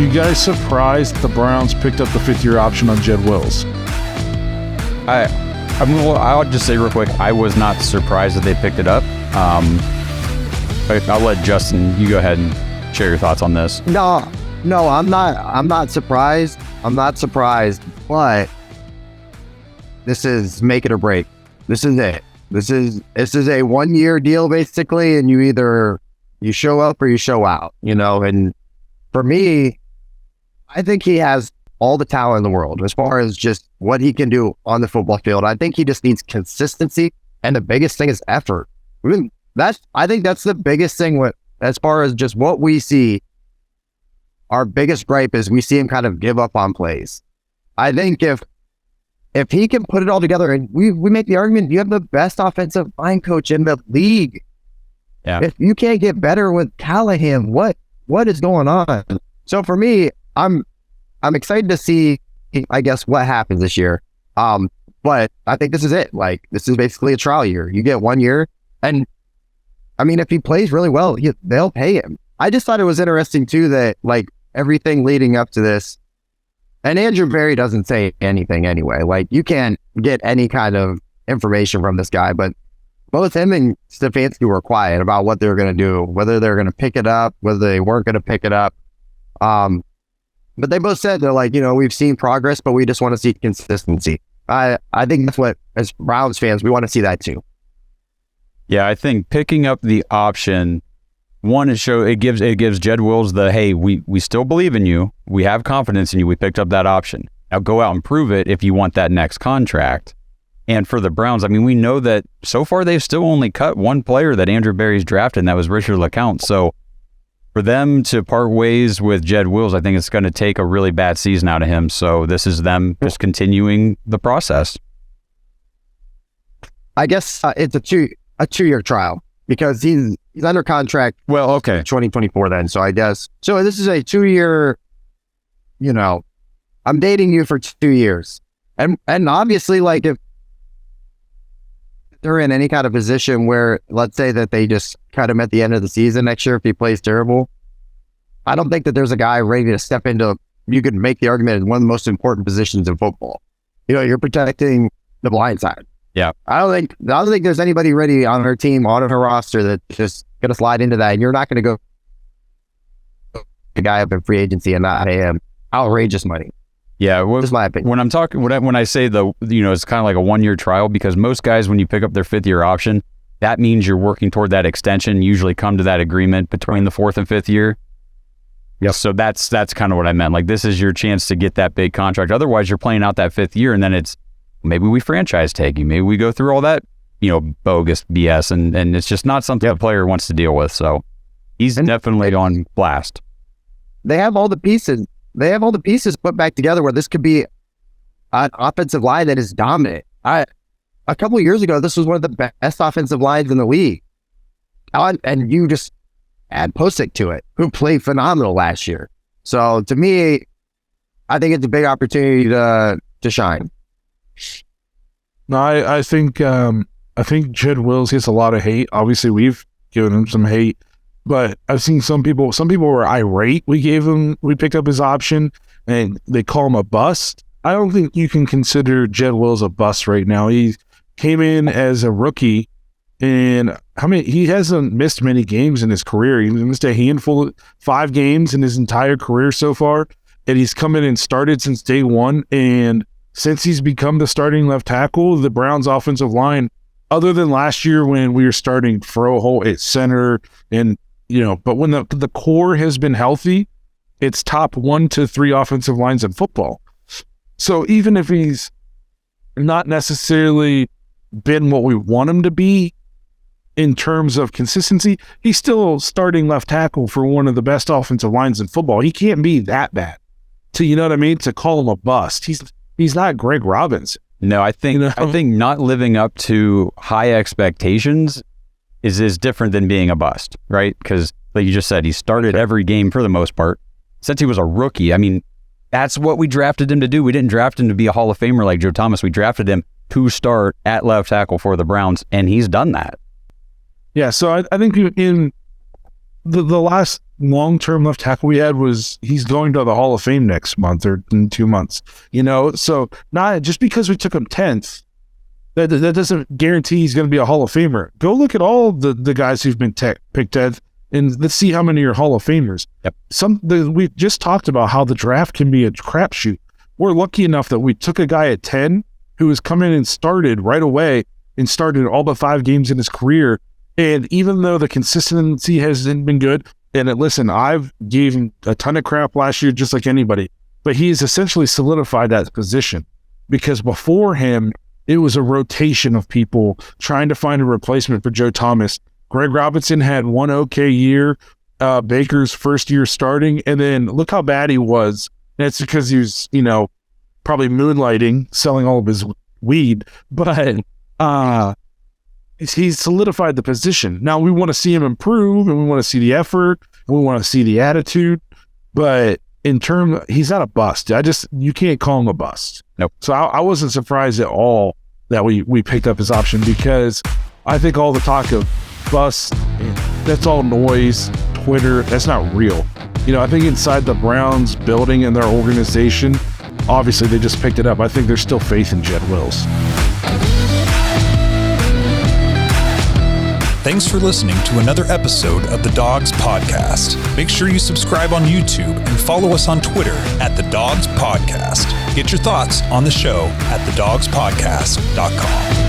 you guys surprised the Browns picked up the 5th-year option on Jed Wills? I mean, well, I'll just say real quick, I was not surprised that they picked it up. I'll let Justin, you go ahead and share your thoughts on this. No, I'm not surprised. I'm not surprised, but this is make it or break. This is it. This is a 1-year deal basically, and you either you show up or you show out, and for me, I think he has all the talent in the world as far as just what he can do on the football field. I think he just needs consistency, and the biggest thing is effort. I think that's the biggest thing as far as just what we see. Our biggest gripe is we see him kind of give up on plays. I think if he can put it all together, and we make the argument, you have the best offensive line coach in the league. Yeah. If you can't get better with Callahan, what is going on? So for me, I'm excited to see, I guess, what happens this year. But I think this is it. Like, this is basically a trial year. You get 1 year, and I mean, if he plays really well, they'll pay him. I just thought it was interesting too that like everything leading up to this, and Andrew Berry doesn't say anything anyway. Like, you can't get any kind of information from this guy, but both him and Stefanski were quiet about what they were going to do, whether they're going to pick it up, whether they weren't going to pick it up. But they both said they're like, we've seen progress, but we just want to see consistency. I think that's what, as Browns fans, we want to see that too. Yeah, I think picking up the option, one, it gives Jed Wills the, hey, we still believe in you. We have confidence in you. We picked up that option. Now go out and prove it if you want that next contract. And for the Browns, I mean, we know that so far they've still only cut one player that Andrew Berry's drafted, and that was Richard LeCounte. So for them to part ways with Jed Wills, I think it's going to take a really bad season out of him. So this is them just continuing the process. I guess it's a 2-year trial because he's under contract. Well, okay, 2024 then. So I guess this is a 2-year. I'm dating you for 2 years, and obviously, like, if they're in any kind of position where, let's say that they just cut him at the end of the season next year if he plays terrible, I don't think that there's a guy ready to step into, you could make the argument, one of the most important positions in football. You're protecting the blind side. Yeah. I don't think there's anybody ready on her team, on her roster, that's just going to slide into that. And you're not going to go a guy up in free agency and not pay him outrageous money. Yeah, that's my opinion. When I say it's kind of like a 1-year trial, because most guys, when you pick up their 5th-year option, that means you're working toward that extension. Usually come to that agreement between the 4th and 5th year. Yeah. So that's kind of what I meant. Like, this is your chance to get that big contract. Otherwise, you're playing out that 5th year, and then it's maybe we franchise tag you. Maybe we go through all that bogus BS, and it's just not something a player wants to deal with. So he's definitely on blast. They have all the pieces. They have all the pieces put back together where this could be an offensive line that is dominant. A couple of years ago, this was one of the best offensive lines in the league. And you just add Posick to it, who played phenomenal last year. So to me, I think it's a big opportunity to shine. No, I think Jed Wills gets a lot of hate. Obviously, we've given him some hate. But I've seen some people were irate. We picked up his option and they call him a bust. I don't think you can consider Jed Wills a bust right now. He came in as a rookie, and he hasn't missed many games in his career. He missed a handful, 5 games in his entire career so far. And he's come in and started since day one. And since he's become the starting left tackle, the Browns offensive line, other than last year when we were starting Froholt at center and but when the core has been healthy, it's top 1 to 3 offensive lines in football. So even if he's not necessarily been what we want him to be in terms of consistency, he's still starting left tackle for one of the best offensive lines in football. He can't be that bad to call him a bust. He's not Greg Robinson. No, I think not living up to high expectations is different than being a bust, right? Because like you just said, he started every game for the most part. Since he was a rookie, I mean, that's what we drafted him to do. We didn't draft him to be a Hall of Famer like Joe Thomas. We drafted him to start at left tackle for the Browns, and he's done that. Yeah, so I think the last long-term left tackle we had he's going to the Hall of Fame next month or in 2 months, so not just because we took him 10th, that doesn't guarantee he's going to be a Hall of Famer. Go look at all the guys who've been picked 10th and let's see how many are Hall of Famers. Yep. We just talked about how the draft can be a crapshoot. We're lucky enough that we took a guy at 10 who has come in and started right away and started all but 5 games in his career. And even though the consistency hasn't been good, and listen, I've gave him a ton of crap last year, just like anybody, but he's essentially solidified that position because before him, it was a rotation of people trying to find a replacement for Joe Thomas. Greg Robinson had one okay year, Baker's first year starting, and then look how bad he was. And it's because he was, probably moonlighting, selling all of his weed, but he's solidified the position. Now we want to see him improve, and we want to see the effort, and we want to see the attitude, but he's not a bust. You can't call him a bust. Nope. So I wasn't surprised at all that we picked up his option because I think all the talk of bust, that's all noise, Twitter, that's not real. I think inside the Browns building and their organization, obviously they just picked it up. I think there's still faith in Jed Wills. Thanks for listening to another episode of the Dawgs Podcast. Make sure you subscribe on YouTube and follow us on Twitter at the Dawgs Podcast. Get your thoughts on the show at thedawgspodcast.com.